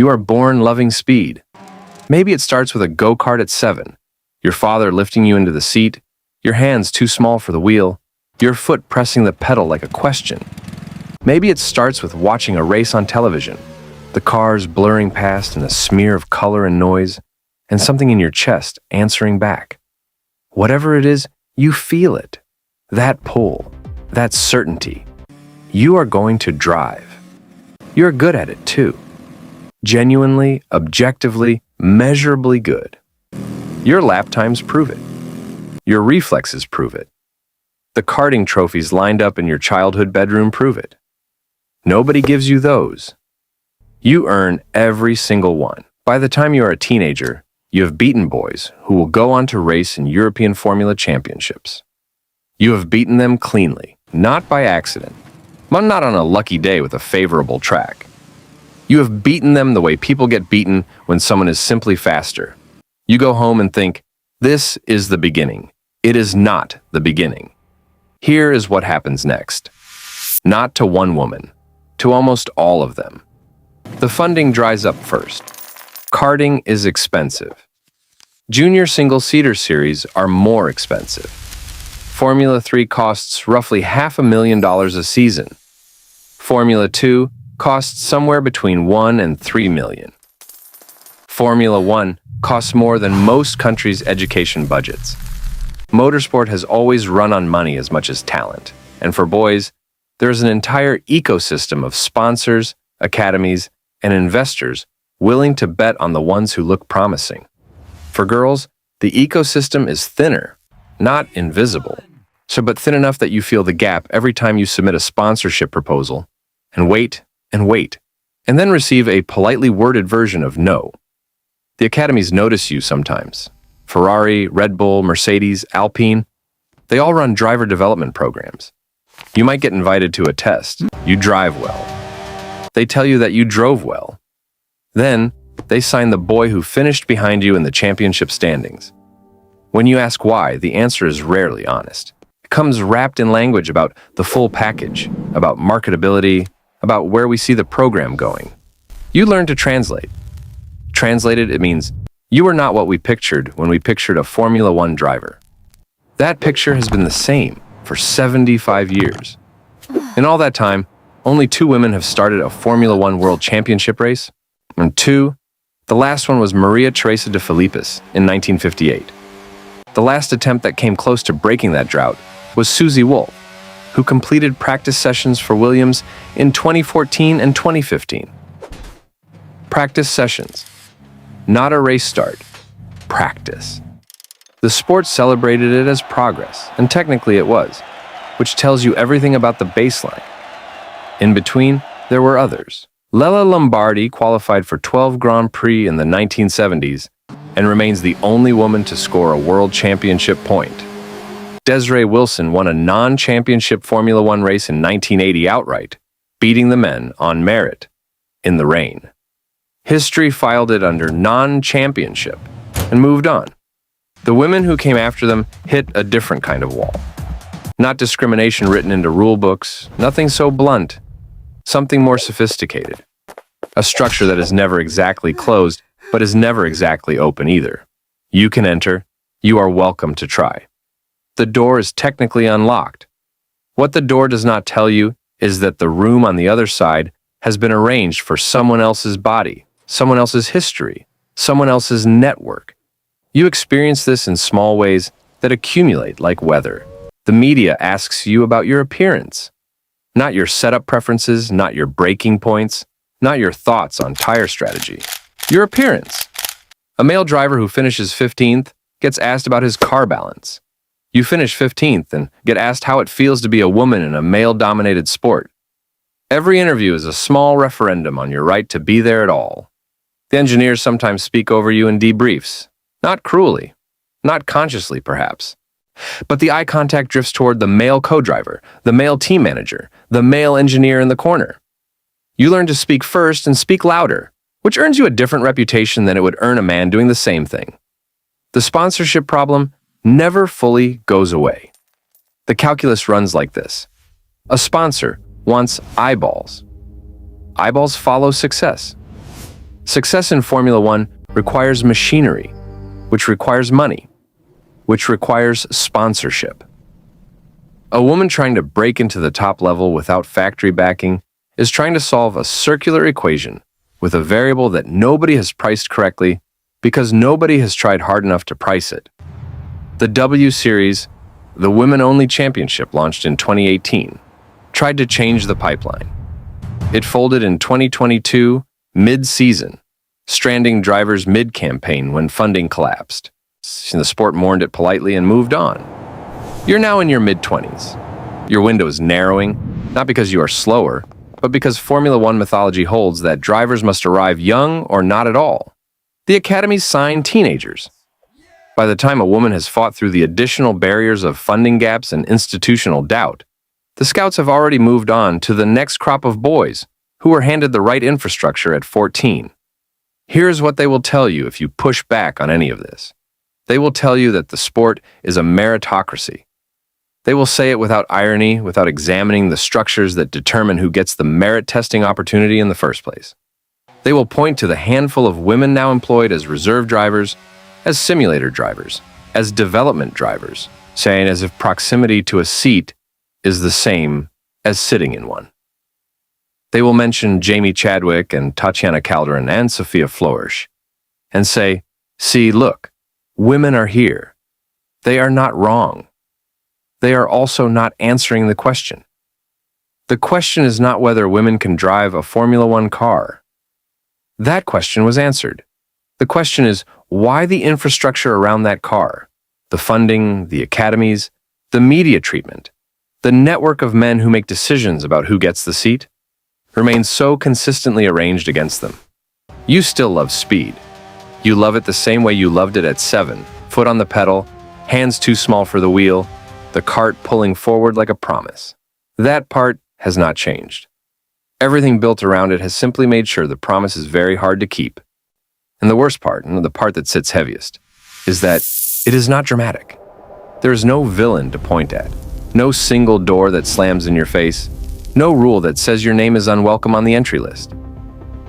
You are born loving speed. Maybe it starts with a go-kart at 7, your father lifting you into the seat, your hands too small for the wheel, your foot pressing the pedal like a question. Maybe it starts with watching a race on television, the cars blurring past in a smear of color and noise, and something in your chest answering back. Whatever it is, you feel it. That pull, that certainty. You are going to drive. You're good at it too. Genuinely, objectively, measurably good. Your lap times prove it. Your reflexes prove it. The karting trophies lined up in your childhood bedroom prove it. Nobody gives you those. You earn every single one. By the time you are a teenager, you have beaten boys who will go on to race in European Formula Championships. You have beaten them cleanly, not by accident, but not on a lucky day with a favorable track. You have beaten them the way people get beaten when someone is simply faster. You go home and think, this is the beginning. It is not the beginning. Here is what happens next. Not to one woman, to almost all of them. The funding dries up first. Karting is expensive. Junior single-seater series are more expensive. Formula 3 costs roughly $500,000 a season. Formula 2 costs somewhere between $1 and $3 million. Formula 1 costs more than most countries' education budgets. Motorsport has always run on money as much as talent, and for boys, there is an entire ecosystem of sponsors, academies, and investors willing to bet on the ones who look promising. For girls, the ecosystem is thinner, not invisible, but thin enough that you feel the gap every time you submit a sponsorship proposal, and wait, and then receive a politely worded version of no. The academies notice you sometimes. Ferrari, Red Bull, Mercedes, Alpine, they all run driver development programs. You might get invited to a test. You drive well. They tell you that you drove well. Then, they sign the boy who finished behind you in the championship standings. When you ask why, the answer is rarely honest. It comes wrapped in language about the full package, about marketability, about where we see the program going. You learn to translate. Translated, it means, you are not what we pictured when we pictured a Formula 1 driver. That picture has been the same for 75 years. In all that time, only 2 women have started a Formula 1 World Championship race, and 2, the last one was Maria Teresa de Filippis in 1958. The last attempt that came close to breaking that drought was Susie Wolff, who completed practice sessions for Williams in 2014 and 2015. Practice sessions. Not a race start. Practice. The sport celebrated it as progress, and technically it was, which tells you everything about the baseline. In between, there were others. Lella Lombardi qualified for 12 Grand Prix in the 1970s and remains the only woman to score a world championship point. Desiree Wilson won a non-championship Formula 1 race in 1980 outright, beating the men on merit, in the rain. History filed it under non-championship and moved on. The women who came after them hit a different kind of wall. Not discrimination written into rule books, nothing so blunt, something more sophisticated. A structure that is never exactly closed, but is never exactly open either. You can enter, you are welcome to try. The door is technically unlocked. What the door does not tell you is that the room on the other side has been arranged for someone else's body, someone else's history, someone else's network. You experience this in small ways that accumulate like weather. The media asks you about your appearance. Not your setup preferences, not your braking points, not your thoughts on tire strategy. Your appearance. A male driver who finishes 15th gets asked about his car balance. You finish 15th and get asked how it feels to be a woman in a male-dominated sport. Every interview is a small referendum on your right to be there at all. The engineers sometimes speak over you in debriefs. Not cruelly, not consciously perhaps. But the eye contact drifts toward the male co-driver, the male team manager, the male engineer in the corner. You learn to speak first and speak louder, which earns you a different reputation than it would earn a man doing the same thing. The sponsorship problem never fully goes away. The calculus runs like this. A sponsor wants eyeballs. Eyeballs follow success. Success in Formula One requires machinery, which requires money, which requires sponsorship. A woman trying to break into the top level without factory backing is trying to solve a circular equation with a variable that nobody has priced correctly because nobody has tried hard enough to price it. The W Series, the women-only championship launched in 2018, tried to change the pipeline. It folded in 2022, mid-season, stranding drivers mid-campaign when funding collapsed. The sport mourned it politely and moved on. You're now in your mid-20s. Your window is narrowing, not because you are slower, but because Formula One mythology holds that drivers must arrive young or not at all. The academies sign teenagers. By the time a woman has fought through the additional barriers of funding gaps and institutional doubt, the scouts have already moved on to the next crop of boys who were handed the right infrastructure at 14. Here's what they will tell you if you push back on any of this. They will tell you that the sport is a meritocracy. They will say it without irony, without examining the structures that determine who gets the merit testing opportunity in the first place. They will point to the handful of women now employed as reserve drivers, as simulator drivers, as development drivers, saying as if proximity to a seat is the same as sitting in one. They will mention Jamie Chadwick and Tatiana Calderon and Sophia Flores and say, see, look, women are here. They are not wrong. They are also not answering the question. The question is not whether women can drive a Formula One car. That question was answered. The question is why the infrastructure around that car, the funding, the academies, the media treatment, the network of men who make decisions about who gets the seat, remains so consistently arranged against them. You still love speed. You love it the same way you loved it at 7, foot on the pedal, hands too small for the wheel, the cart pulling forward like a promise. That part has not changed. Everything built around it has simply made sure the promise is very hard to keep. And the worst part, and the part that sits heaviest, is that it is not dramatic. There is no villain to point at, no single door that slams in your face, no rule that says your name is unwelcome on the entry list.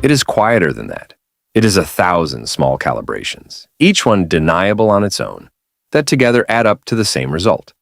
It is quieter than that. It is 1,000 small calibrations, each one deniable on its own, that together add up to the same result.